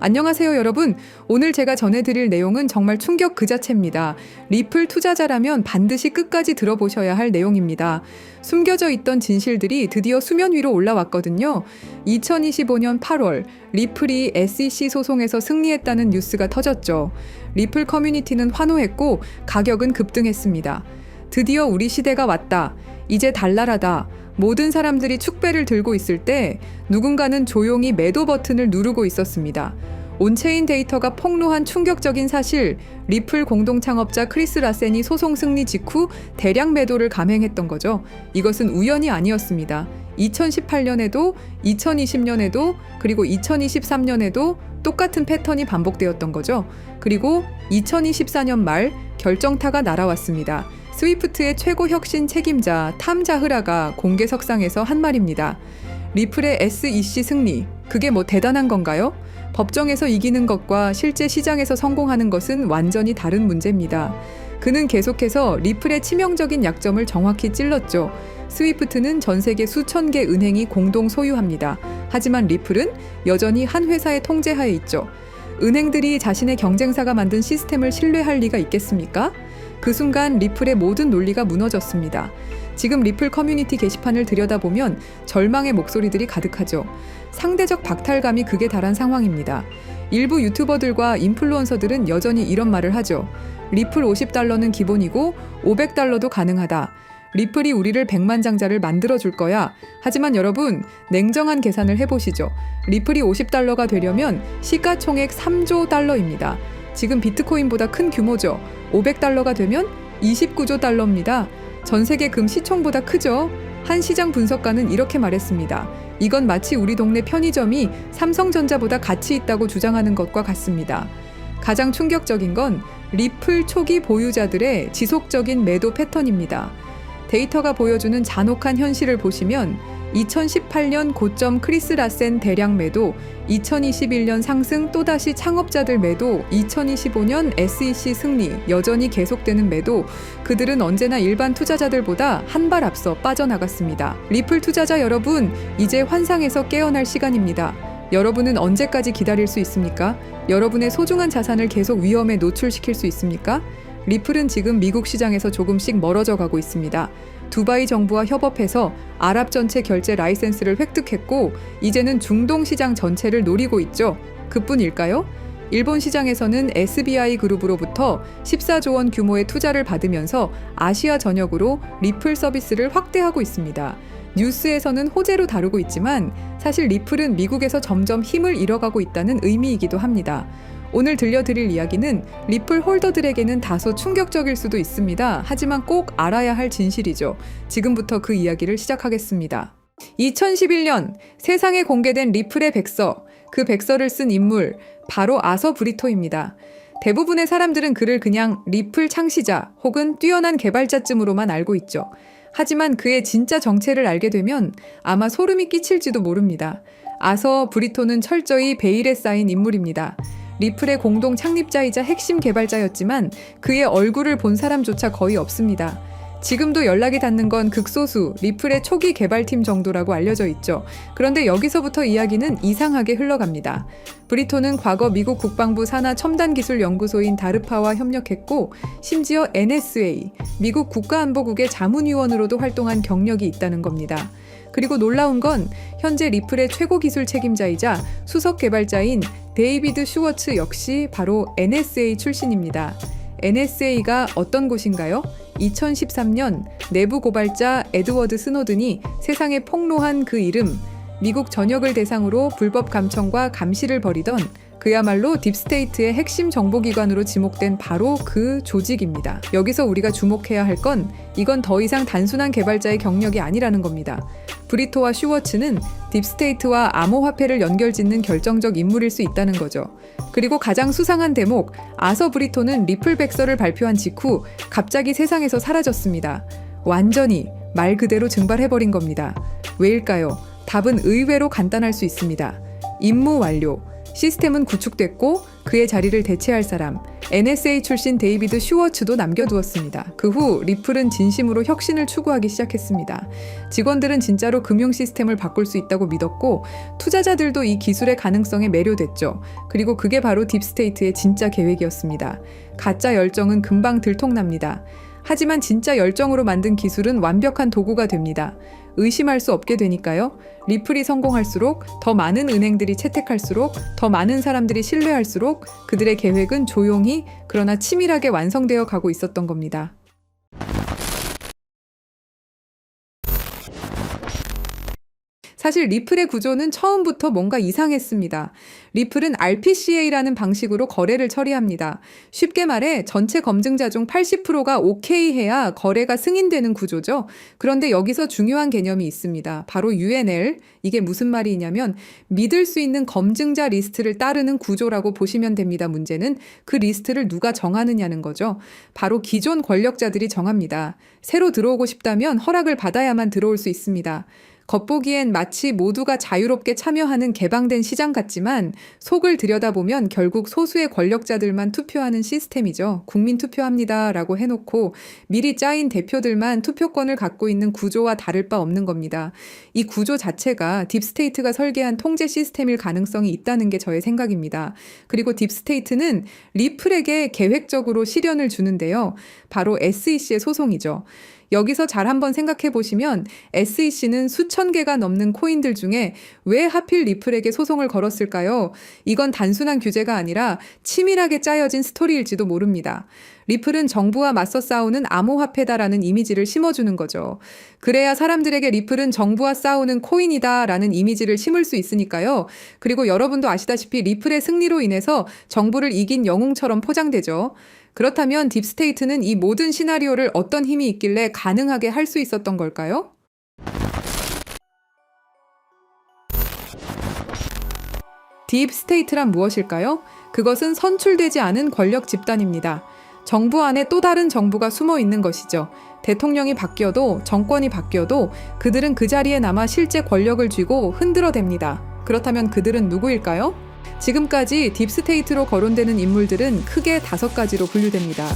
안녕하세요 여러분. 오늘 제가 전해드릴 내용은 정말 충격 그 자체입니다. 리플 투자자라면 반드시 끝까지 들어보셔야 할 내용입니다. 숨겨져 있던 진실들이 드디어 수면 위로 올라왔거든요. 2025년 8월 리플이 SEC 소송에서 승리했다는 뉴스가 터졌죠. 리플 커뮤니티는 환호했고 가격은 급등했습니다. 드디어 우리 시대가 왔다. 이제 달나라다. 모든 사람들이 축배를 들고 있을 때 누군가는 조용히 매도 버튼을 누르고 있었습니다. 온체인 데이터가 폭로한 충격적인 사실, 리플 공동 창업자 크리스 라센이 소송 승리 직후 대량 매도를 감행했던 거죠. 이것은 우연이 아니었습니다. 2018년에도, 2020년에도, 그리고 2023년에도 똑같은 패턴이 반복되었던 거죠. 그리고 2024년 말 결정타가 날아왔습니다. 스위프트의 최고 혁신 책임자 탐 자흐라가 공개석상에서 한 말입니다. 리플의 SEC 승리, 그게 뭐 대단한 건가요? 법정에서 이기는 것과 실제 시장에서 성공하는 것은 완전히 다른 문제입니다. 그는 계속해서 리플의 치명적인 약점을 정확히 찔렀죠. 스위프트는 전 세계 수천 개 은행이 공동 소유합니다. 하지만 리플은 여전히 한 회사의 통제하에 있죠. 은행들이 자신의 경쟁사가 만든 시스템을 신뢰할 리가 있겠습니까? 그 순간 리플의 모든 논리가 무너졌습니다. 지금 리플 커뮤니티 게시판을 들여다보면 절망의 목소리들이 가득하죠. 상대적 박탈감이 극에 달한 상황입니다. 일부 유튜버들과 인플루언서들은 여전히 이런 말을 하죠. 리플 $50는 기본이고 $500도 가능하다. 리플이 우리를 백만장자를 만들어줄 거야. 하지만 여러분, 냉정한 계산을 해보시죠. 리플이 $50가 되려면 시가총액 3조 달러입니다. 지금 비트코인보다 큰 규모죠. $500가 되면 29조 달러입니다. 전 세계 금 시총보다 크죠. 한 시장 분석가는 이렇게 말했습니다. 이건 마치 우리 동네 편의점이 삼성전자보다 가치 있다고 주장하는 것과 같습니다. 가장 충격적인 건 리플 초기 보유자들의 지속적인 매도 패턴입니다. 데이터가 보여주는 잔혹한 현실을 보시면 2018년 고점 크리스 라센 대량 매도, 2021년 상승 또다시 창업자들 매도, 2025년 SEC 승리, 여전히 계속되는 매도, 그들은 언제나 일반 투자자들보다 한 발 앞서 빠져나갔습니다. 리플 투자자 여러분, 이제 환상에서 깨어날 시간입니다. 여러분은 언제까지 기다릴 수 있습니까? 여러분의 소중한 자산을 계속 위험에 노출시킬 수 있습니까? 리플은 지금 미국 시장에서 조금씩 멀어져 가고 있습니다. 두바이 정부와 협업해서 아랍 전체 결제 라이센스를 획득했고 이제는 중동 시장 전체를 노리고 있죠. 그뿐일까요? 일본 시장에서는 SBI 그룹으로부터 14조 원 규모의 투자를 받으면서 아시아 전역으로 리플 서비스를 확대하고 있습니다. 뉴스에서는 호재로 다루고 있지만 사실 리플은 미국에서 점점 힘을 잃어가고 있다는 의미이기도 합니다. 오늘 들려드릴 이야기는 리플 홀더들에게는 다소 충격적일 수도 있습니다. 하지만 꼭 알아야 할 진실이죠. 지금부터 그 이야기를 시작하겠습니다. 2011년 세상에 공개된 리플의 백서, 그 백서를 쓴 인물 바로 아서 브리토입니다. 대부분의 사람들은 그를 그냥 리플 창시자 혹은 뛰어난 개발자쯤으로만 알고 있죠. 하지만 그의 진짜 정체를 알게 되면 아마 소름이 끼칠지도 모릅니다. 아서 브리토는 철저히 베일에 쌓인 인물입니다. 리플의 공동 창립자이자 핵심 개발자였지만 그의 얼굴을 본 사람조차 거의 없습니다. 지금도 연락이 닿는 건 극소수 리플의 초기 개발팀 정도라고 알려져 있죠. 그런데 여기서부터 이야기는 이상하게 흘러갑니다. 브리토는 과거 미국 국방부 산하 첨단기술연구소인 다르파와 협력했고 심지어 NSA, 미국 국가안보국의 자문위원으로도 활동한 경력이 있다는 겁니다. 그리고 놀라운 건 현재 리플의 최고 기술 책임자이자 수석 개발자인 데이비드 슈워츠 역시 바로 NSA 출신입니다. NSA가 어떤 곳인가요? 2013년 내부 고발자 에드워드 스노든이 세상에 폭로한 그 이름, 미국 전역을 대상으로 불법 감청과 감시를 벌이던 그야말로 딥스테이트의 핵심 정보기관으로 지목된 바로 그 조직입니다. 여기서 우리가 주목해야 할 건 이건 더 이상 단순한 개발자의 경력이 아니라는 겁니다. 브리토와 슈워츠는 딥스테이트와 암호화폐를 연결짓는 결정적 인물일 수 있다는 거죠. 그리고 가장 수상한 대목, 아서 브리토는 리플 백서를 발표한 직후 갑자기 세상에서 사라졌습니다. 완전히 말 그대로 증발해버린 겁니다. 왜일까요? 답은 의외로 간단할 수 있습니다. 임무 완료. 시스템은 구축됐고 그의 자리를 대체할 사람, NSA 출신 데이비드 슈워츠도 남겨두었습니다. 그 후 리플은 진심으로 혁신을 추구하기 시작했습니다. 직원들은 진짜로 금융 시스템을 바꿀 수 있다고 믿었고 투자자들도 이 기술의 가능성에 매료됐죠. 그리고 그게 바로 딥스테이트의 진짜 계획이었습니다. 가짜 열정은 금방 들통납니다. 하지만 진짜 열정으로 만든 기술은 완벽한 도구가 됩니다. 의심할 수 없게 되니까요. 리플이 성공할수록, 더 많은 은행들이 채택할수록, 더 많은 사람들이 신뢰할수록 그들의 계획은 조용히 그러나 치밀하게 완성되어 가고 있었던 겁니다. 사실 리플의 구조는 처음부터 뭔가 이상했습니다. 리플은 RPCA라는 방식으로 거래를 처리합니다. 쉽게 말해 전체 검증자 중 80%가 오케이 해야 거래가 승인되는 구조죠. 그런데 여기서 중요한 개념이 있습니다. 바로 UNL. 이게 무슨 말이냐면 믿을 수 있는 검증자 리스트를 따르는 구조라고 보시면 됩니다. 문제는 그 리스트를 누가 정하느냐는 거죠. 바로 기존 권력자들이 정합니다. 새로 들어오고 싶다면 허락을 받아야만 들어올 수 있습니다. 겉보기엔 마치 모두가 자유롭게 참여하는 개방된 시장 같지만 속을 들여다보면 결국 소수의 권력자들만 투표하는 시스템이죠. 국민 투표합니다 라고 해놓고 미리 짜인 대표들만 투표권을 갖고 있는 구조와 다를 바 없는 겁니다. 이 구조 자체가 딥스테이트가 설계한 통제 시스템일 가능성이 있다는 게 저의 생각입니다. 그리고 딥스테이트는 리플에게 계획적으로 시련을 주는데요. 바로 SEC의 소송이죠. 여기서 잘 한번 생각해 보시면 SEC는 수천 개가 넘는 코인들 중에 왜 하필 리플에게 소송을 걸었을까요? 이건 단순한 규제가 아니라 치밀하게 짜여진 스토리일지도 모릅니다. 리플은 정부와 맞서 싸우는 암호화폐다라는 이미지를 심어주는 거죠. 그래야 사람들에게 리플은 정부와 싸우는 코인이다라는 이미지를 심을 수 있으니까요. 그리고 여러분도 아시다시피 리플의 승리로 인해서 정부를 이긴 영웅처럼 포장되죠. 그렇다면 딥스테이트는 이 모든 시나리오를 어떤 힘이 있길래 가능하게 할 수 있었던 걸까요? 딥스테이트란 무엇일까요? 그것은 선출되지 않은 권력 집단입니다. 정부 안에 또 다른 정부가 숨어 있는 것이죠. 대통령이 바뀌어도 정권이 바뀌어도 그들은 그 자리에 남아 실제 권력을 쥐고 흔들어댑니다. 그렇다면 그들은 누구일까요? 지금까지 딥스테이트로 거론되는 인물들은 크게 5가지로 분류됩니다.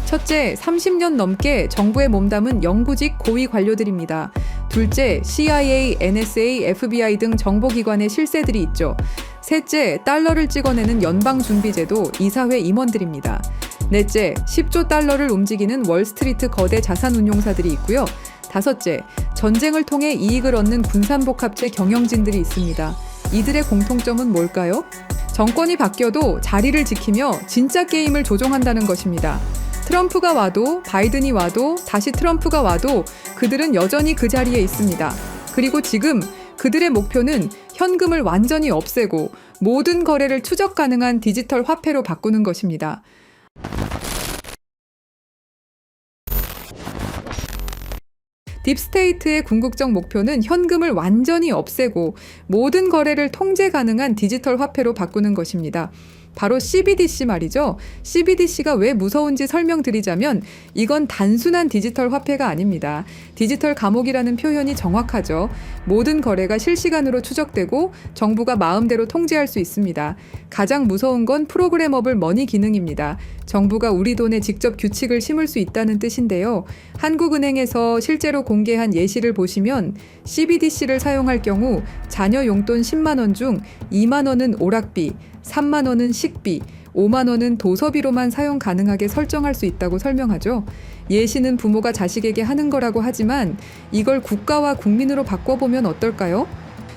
첫째, 30년 넘게 정부에 몸담은 영구직 고위 관료들입니다. 둘째, CIA, NSA, FBI 등 정보기관의 실세들이 있죠. 셋째, 달러를 찍어내는 연방준비제도 이사회 임원들입니다. 넷째, 10조 달러를 움직이는 월스트리트 거대 자산운용사들이 있고요. 다섯째, 전쟁을 통해 이익을 얻는 군산복합체 경영진들이 있습니다. 이들의 공통점은 뭘까요? 정권이 바뀌어도 자리를 지키며 진짜 게임을 조종한다는 것입니다. 트럼프가 와도 바이든이 와도 다시 트럼프가 와도 그들은 여전히 그 자리에 있습니다. 그리고 지금 그들의 목표는 현금을 완전히 없애고 모든 거래를 추적 가능한 디지털 화폐로 바꾸는 것입니다. 딥스테이트의 궁극적 목표는 현금을 완전히 없애고 모든 거래를 통제 가능한 디지털 화폐로 바꾸는 것입니다. 바로 CBDC 말이죠. CBDC가 왜 무서운지 설명드리자면 이건 단순한 디지털 화폐가 아닙니다. 디지털 감옥이라는 표현이 정확하죠. 모든 거래가 실시간으로 추적되고 정부가 마음대로 통제할 수 있습니다. 가장 무서운 건 프로그래머블 머니 기능입니다. 정부가 우리 돈에 직접 규칙을 심을 수 있다는 뜻인데요. 한국은행에서 실제로 공개한 예시를 보시면 CBDC를 사용할 경우 자녀 용돈 10만 원 중 2만 원은 오락비, 3만 원은 식비, 5만 원은 도서비로만 사용 가능하게 설정할 수 있다고 설명하죠. 예시는 부모가 자식에게 하는 거라고 하지만 이걸 국가와 국민으로 바꿔보면 어떨까요?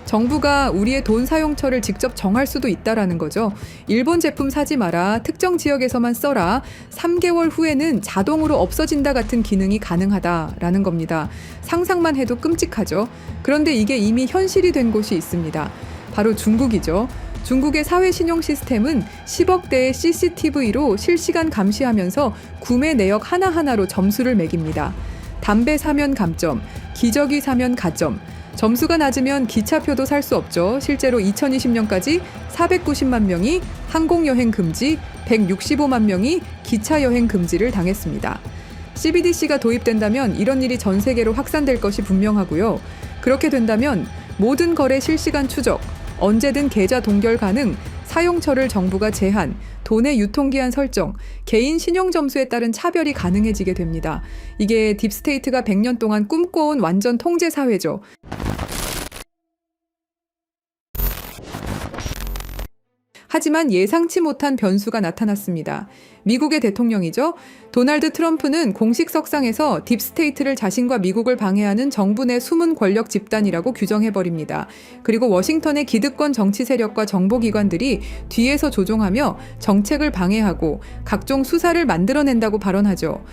정부가 우리의 돈 사용처를 직접 정할 수도 있다라는 거죠. 일본 제품 사지 마라, 특정 지역에서만 써라, 3개월 후에는 자동으로 없어진다 같은 기능이 가능하다라는 겁니다. 상상만 해도 끔찍하죠. 그런데 이게 이미 현실이 된 곳이 있습니다. 바로 중국이죠. 중국의 사회 신용 시스템은 10억 대의 CCTV로 실시간 감시하면서 구매 내역 하나하나로 점수를 매깁니다. 담배 사면 감점, 기저귀 사면 가점. 점수가 낮으면 기차표도 살 수 없죠. 실제로 2020년까지 490만 명이 항공여행 금지, 165만 명이 기차여행 금지를 당했습니다. CBDC가 도입된다면 이런 일이 전 세계로 확산될 것이 분명하고요. 그렇게 된다면 모든 거래 실시간 추적, 언제든 계좌 동결 가능, 사용처를 정부가 제한, 돈의 유통기한 설정, 개인 신용점수에 따른 차별이 가능해지게 됩니다. 이게 딥스테이트가 100년 동안 꿈꿔온 완전 통제 사회죠. 하지만 예상치 못한 변수가 나타났습니다. 미국의 대통령이죠. 도널드 트럼프는 공식 석상에서 딥스테이트를 자신과 미국을 방해하는 정부 내 숨은 권력 집단이라고 규정해버립니다. 그리고 워싱턴의 기득권 정치 세력과 정보기관들이 뒤에서 조종하며 정책을 방해하고 각종 수사를 만들어낸다고 발언하죠.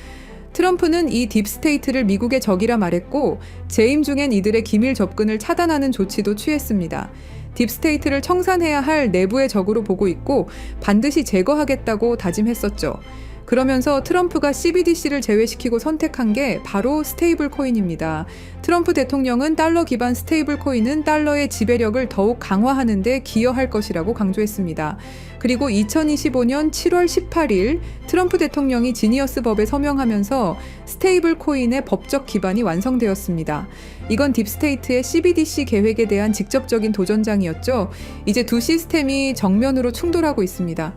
트럼프는 이 딥스테이트를 미국의 적이라 말했고 재임 중엔 이들의 기밀 접근을 차단하는 조치도 취했습니다. 딥스테이트를 청산해야 할 내부의 적으로 보고 있고 반드시 제거하겠다고 다짐했었죠. 그러면서 트럼프가 CBDC를 제외시키고 선택한 게 바로 스테이블 코인입니다. 트럼프 대통령은 달러 기반 스테이블 코인은 달러의 지배력을 더욱 강화하는 데 기여할 것이라고 강조했습니다. 그리고 2025년 7월 18일 트럼프 대통령이 지니어스 법에 서명하면서 스테이블 코인의 법적 기반이 완성되었습니다. 이건 딥스테이트의 CBDC 계획에 대한 직접적인 도전장이었죠. 이제 두 시스템이 정면으로 충돌하고 있습니다.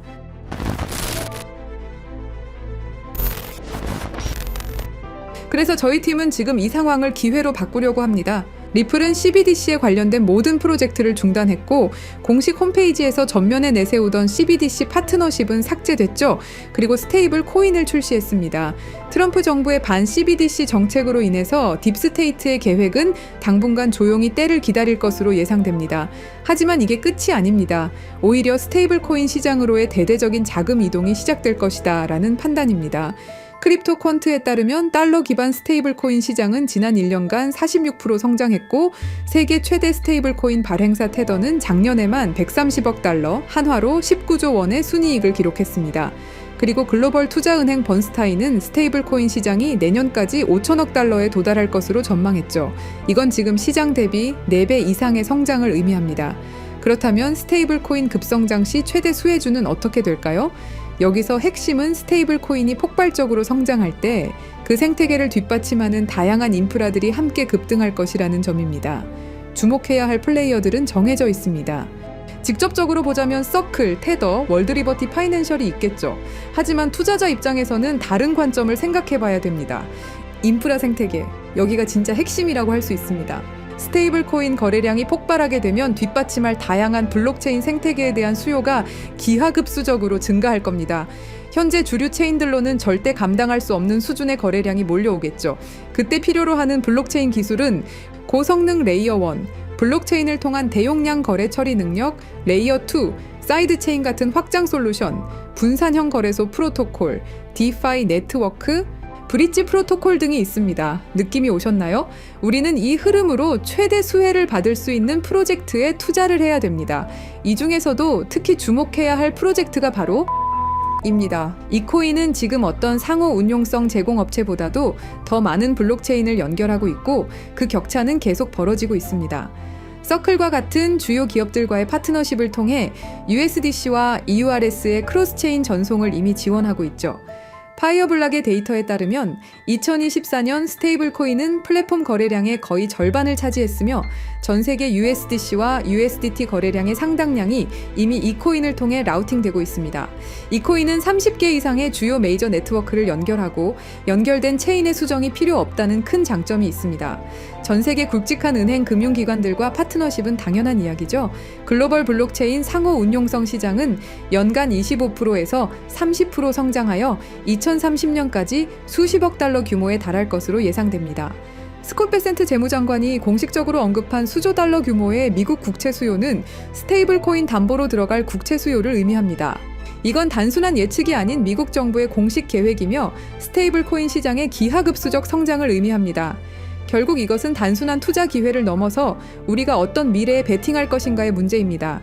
그래서 저희 팀은 지금 이 상황을 기회로 바꾸려고 합니다. 리플은 CBDC에 관련된 모든 프로젝트를 중단했고 공식 홈페이지에서 전면에 내세우던 CBDC 파트너십은 삭제됐죠. 그리고 스테이블 코인을 출시했습니다. 트럼프 정부의 반 CBDC 정책으로 인해서 딥스테이트의 계획은 당분간 조용히 때를 기다릴 것으로 예상됩니다. 하지만 이게 끝이 아닙니다. 오히려 스테이블 코인 시장으로의 대대적인 자금 이동이 시작될 것이다 라는 판단입니다. 크립토 퀀트에 따르면 달러 기반 스테이블 코인 시장은 지난 1년간 46% 성장했고 세계 최대 스테이블 코인 발행사 테더는 작년에만 130억 달러, 한화로 19조 원의 순이익을 기록했습니다. 그리고 글로벌 투자은행 번스타인은 스테이블 코인 시장이 내년까지 5천억 달러에 도달할 것으로 전망했죠. 이건 지금 시장 대비 4배 이상의 성장을 의미합니다. 그렇다면 스테이블 코인 급성장 시 최대 수혜주는 어떻게 될까요? 여기서 핵심은 스테이블 코인이 폭발적으로 성장할 때 그 생태계를 뒷받침하는 다양한 인프라들이 함께 급등할 것이라는 점입니다. 주목해야 할 플레이어들은 정해져 있습니다. 직접적으로 보자면 서클, 테더, 월드리버티 파이낸셜이 있겠죠. 하지만 투자자 입장에서는 다른 관점을 생각해 봐야 됩니다. 인프라 생태계, 여기가 진짜 핵심이라고 할 수 있습니다. 스테이블 코인 거래량이 폭발하게 되면 뒷받침할 다양한 블록체인 생태계에 대한 수요가 기하급수적으로 증가할 겁니다. 현재 주류 체인들로는 절대 감당할 수 없는 수준의 거래량이 몰려오겠죠. 그때 필요로 하는 블록체인 기술은 고성능 레이어 1, 블록체인을 통한 대용량 거래 처리 능력, 레이어 2, 사이드체인 같은 확장 솔루션, 분산형 거래소 프로토콜, 디파이 네트워크, 브릿지 프로토콜 등이 있습니다. 느낌이 오셨나요? 우리는 이 흐름으로 최대 수혜를 받을 수 있는 프로젝트에 투자를 해야 됩니다. 이 중에서도 특히 주목해야 할 프로젝트가 바로 입니다. 이 코인은 지금 어떤 상호 운용성 제공업체보다도 더 많은 블록체인을 연결하고 있고 그 격차는 계속 벌어지고 있습니다. 서클과 같은 주요 기업들과의 파트너십을 통해 USDC와 EURS의 크로스체인 전송을 이미 지원하고 있죠. 파이어블락의 데이터에 따르면 2024년 스테이블 코인은 플랫폼 거래량의 거의 절반을 차지했으며 전 세계 USDC와 USDT 거래량의 상당량이 이미 이 코인을 통해 라우팅되고 있습니다. 이 코인은 30개 이상의 주요 메이저 네트워크를 연결하고 연결된 체인의 수정이 필요 없다는 큰 장점이 있습니다. 전 세계 굵직한 은행 금융기관들과 파트너십은 당연한 이야기죠. 글로벌 블록체인 상호 운용성 시장은 연간 25%에서 30% 성장하여 2030년까지 수십억 달러 규모에 달할 것으로 예상됩니다. 스콧 베센트 재무장관이 공식적으로 언급한 수조 달러 규모의 미국 국채 수요는 스테이블 코인 담보로 들어갈 국채 수요를 의미합니다. 이건 단순한 예측이 아닌 미국 정부의 공식 계획이며 스테이블 코인 시장의 기하급수적 성장을 의미합니다. 결국 이것은 단순한 투자 기회를 넘어서 우리가 어떤 미래에 베팅할 것인가의 문제입니다.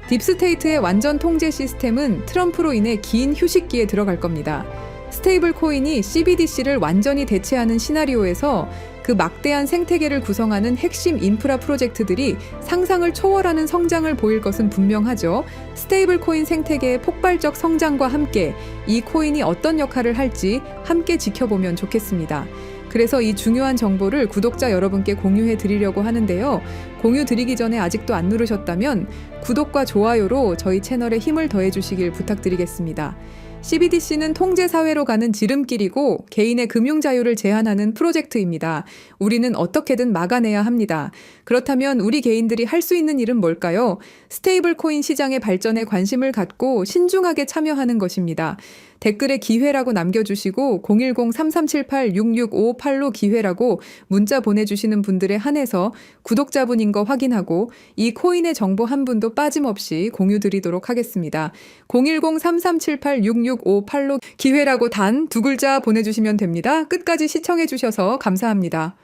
딥스테이트의 완전 통제 시스템은 트럼프로 인해 긴 휴식기에 들어갈 겁니다. 스테이블 코인이 CBDC를 완전히 대체하는 시나리오에서 그 막대한 생태계를 구성하는 핵심 인프라 프로젝트들이 상상을 초월하는 성장을 보일 것은 분명하죠. 스테이블 코인 생태계의 폭발적 성장과 함께 이 코인이 어떤 역할을 할지 함께 지켜보면 좋겠습니다. 그래서 이 중요한 정보를 구독자 여러분께 공유해 드리려고 하는데요. 공유 드리기 전에 아직도 안 누르셨다면 구독과 좋아요로 저희 채널에 힘을 더해 주시길 부탁드리겠습니다. CBDC는 통제사회로 가는 지름길이고 개인의 금융 자유를 제한하는 프로젝트입니다. 우리는 어떻게든 막아내야 합니다. 그렇다면 우리 개인들이 할 수 있는 일은 뭘까요? 스테이블 코인 시장의 발전에 관심을 갖고 신중하게 참여하는 것입니다. 댓글에 기회라고 남겨주시고 010-3378-6658로 기회라고 문자 보내주시는 분들에 한해서 구독자분인 거 확인하고 이 코인의 정보 한 분도 빠짐없이 공유 드리도록 하겠습니다. 010-3378-6658로 기회라고 단 두 글자 보내주시면 됩니다. 끝까지 시청해 주셔서 감사합니다.